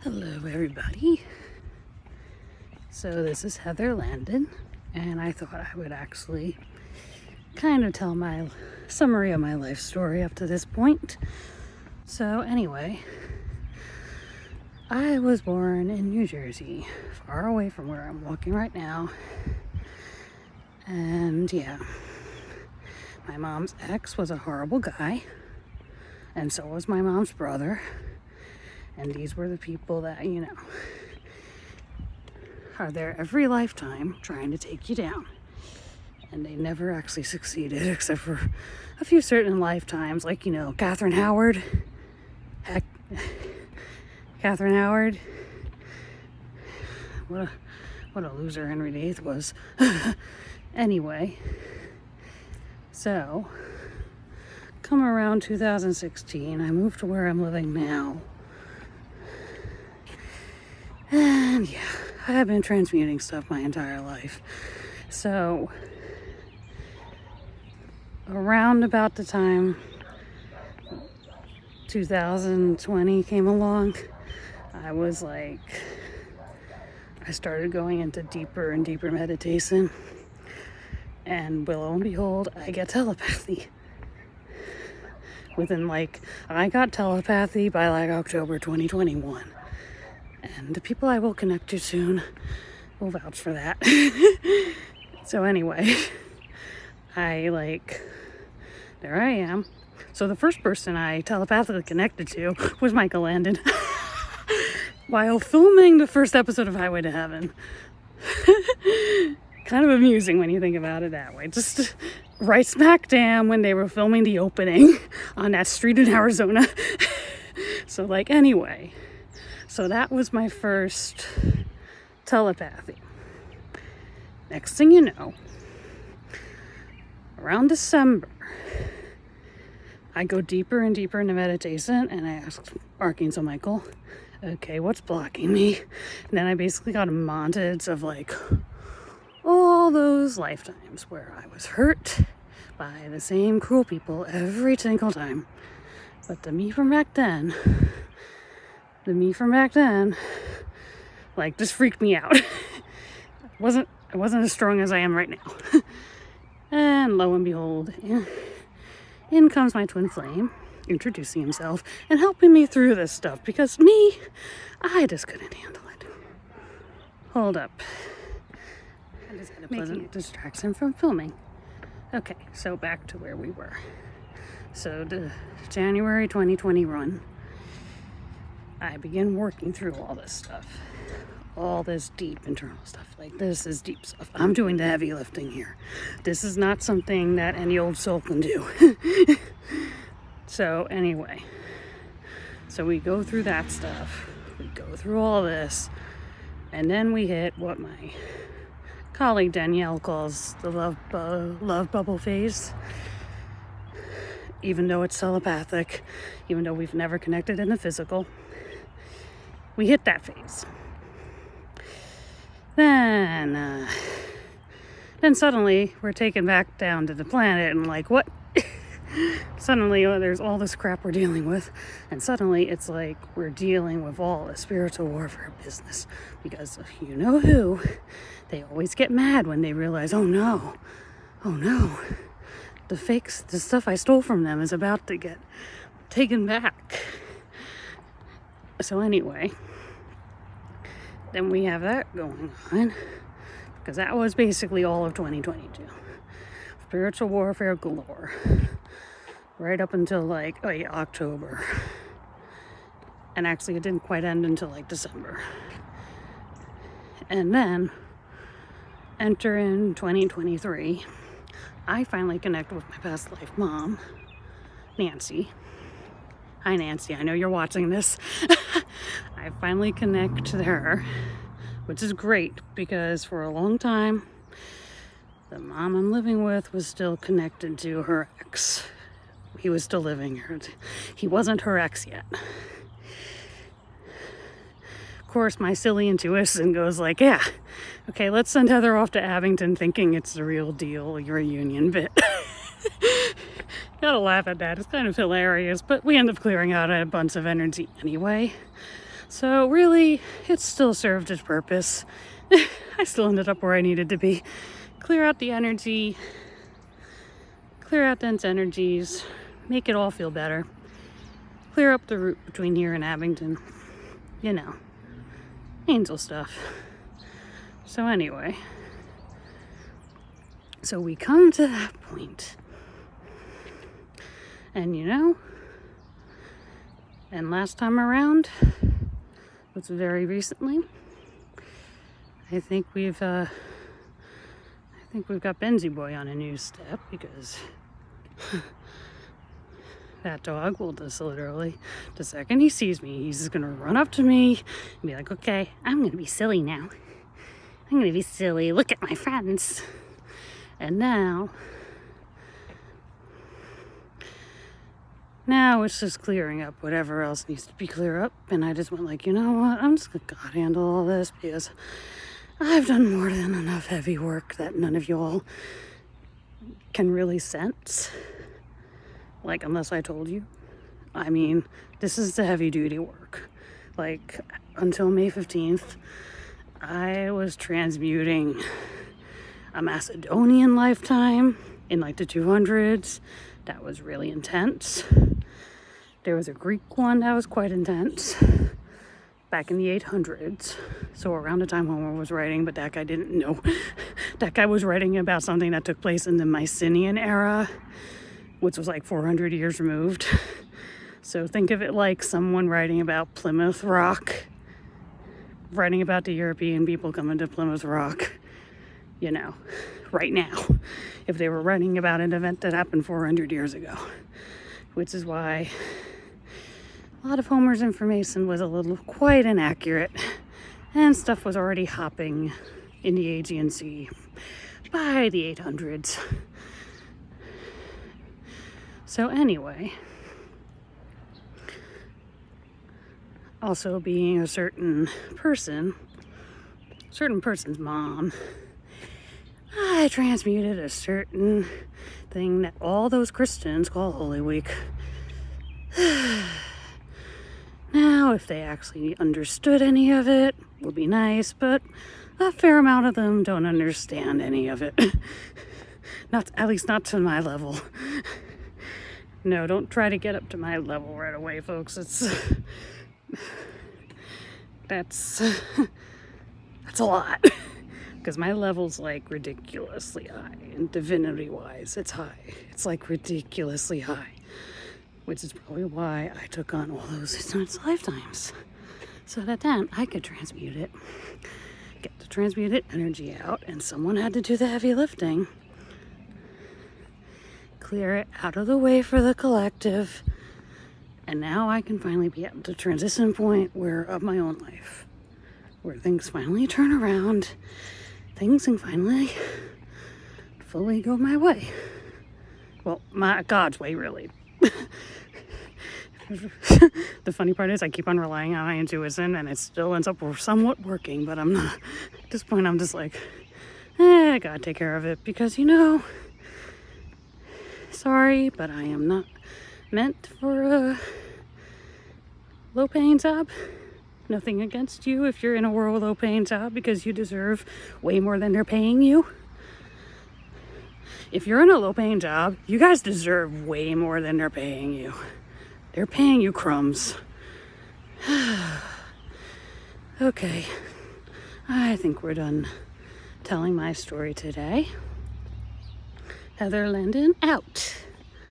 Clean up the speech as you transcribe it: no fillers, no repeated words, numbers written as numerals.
Hello everybody. So this is Heather Landon, and I thought I would actually kind of tell my summary of my life story up to this point. So anyway, I was born in New Jersey, far away from where I'm walking right now. And yeah, my mom's ex was a horrible guy, and so was my mom's brother. And these were the people that, are there every lifetime trying to take you down. And they never actually succeeded, except for a few certain lifetimes, like, Catherine Howard. Catherine Howard. What a loser Henry VIII was. Anyway, so, come around 2016, I moved to where I'm living now. And yeah, I have been transmuting stuff my entire life. So, around about the time 2020 came along, I started going into deeper and deeper meditation. And lo and behold, I get telepathy. I got telepathy by October 2021. And the people I will connect to soon will vouch for that. So anyway, there I am. So the first person I telepathically connected to was Michael Landon while filming the first episode of Highway to Heaven. Kind of amusing when you think about it that way. Just right smack damn when they were filming the opening on that street in Arizona. So anyway. So that was my first telepathy. Next thing you know, around December, I go deeper and deeper into meditation, and I ask Archangel Michael, okay, what's blocking me? And then I basically got a montage of all those lifetimes where I was hurt by the same cruel people every single time. But the me from back then, just freaked me out. I wasn't as strong as I am right now. And lo and behold, in comes my twin flame, introducing himself and helping me through this stuff, because I just couldn't handle it. Hold up. I just had a pleasant distraction from filming. Okay, so back to where we were. So the January 2020 run, I began working through all this stuff. All this deep internal stuff. This is deep stuff. I'm doing the heavy lifting here. This is not something that any old soul can do. So anyway. So we go through that stuff. We go through all this. And then we hit what my colleague Danielle calls the love bubble phase. Even though it's telepathic. Even though we've never connected in the physical. We hit that phase. Then suddenly we're taken back down to the planet, and what? Suddenly there's all this crap we're dealing with, and suddenly it's we're dealing with all the spiritual warfare business, because you know who, they always get mad when they realize, oh no, the stuff I stole from them is about to get taken back. So anyway, then we have that going on, because that was basically all of 2022. Spiritual warfare galore. Right up until October. And actually it didn't quite end until December. And then, enter in 2023, I finally connect with my past life mom, Nancy. Hi Nancy, I know you're watching this. I finally connect to her, which is great, because for a long time, the mom I'm living with was still connected to her ex. He was still living here. He wasn't her ex yet. Of course, my silly intuition goes yeah, okay, let's send Heather off to Abington thinking it's the real deal, reunion bit. Gotta laugh at that. It's kind of hilarious, but we end up clearing out a bunch of energy anyway. So really, it still served its purpose. I still ended up where I needed to be. Clear out the energy, clear out dense energies, make it all feel better. Clear up the route between here and Abington. You know, angel stuff. So anyway, so we come to that point. And you know, and last time around, was very recently, I think we've got Benzie Boy on a new step, because that dog will just literally, the second he sees me, he's just gonna run up to me and be like, okay, I'm gonna be silly now. I'm gonna be silly, look at my friends. And now it's just clearing up whatever else needs to be clear up. And I just went like, you know what, I'm just gonna God handle all this, because I've done more than enough heavy work that none of y'all can really sense. Like, unless I told you. I mean, this is the heavy duty work. Like, until May 15th, I was transmuting a Macedonian lifetime in like the 200s. That was really intense. There was a Greek one that was quite intense back in the 800s. So around the time Homer was writing, but that guy didn't know. That guy was writing about something that took place in the Mycenaean era, which was like 400 years removed. So think of it like someone writing about Plymouth Rock, writing about the European people coming to Plymouth Rock, you know, right now, if they were writing about an event that happened 400 years ago, which is why a lot of Homer's information was a little quite inaccurate, and stuff was already hopping in the Aegean Sea by the 800s. So anyway, also being a certain person's mom, I transmuted a certain thing that all those Christians call Holy Week. Now, if they actually understood any of it, would be nice, but a fair amount of them don't understand any of it. At least not to my level. No, don't try to get up to my level right away, folks. That's a lot. Because my level's like ridiculously high, and divinity-wise, it's high. It's like ridiculously high. Which is probably why I took on all those lifetimes. So that then I could transmute it. Get the transmuted energy out, and someone had to do the heavy lifting. Clear it out of the way for the collective. And now I can finally be at the transition point of my own life, where things finally turn around. Things can finally fully go my way. Well, God's way, really. The funny part is I keep on relying on my intuition, and it still ends up somewhat working, but I'm not. At this point, I'm just like, I gotta take care of it, because, you know, sorry, but I am not meant for a low-paying job. Nothing against you if you're in a world low-paying job, because you deserve way more than they're paying you. If you're in a low-paying job, you guys deserve way more than they're paying you. They're paying you crumbs. Okay, I think we're done telling my story today. Heather Landon out.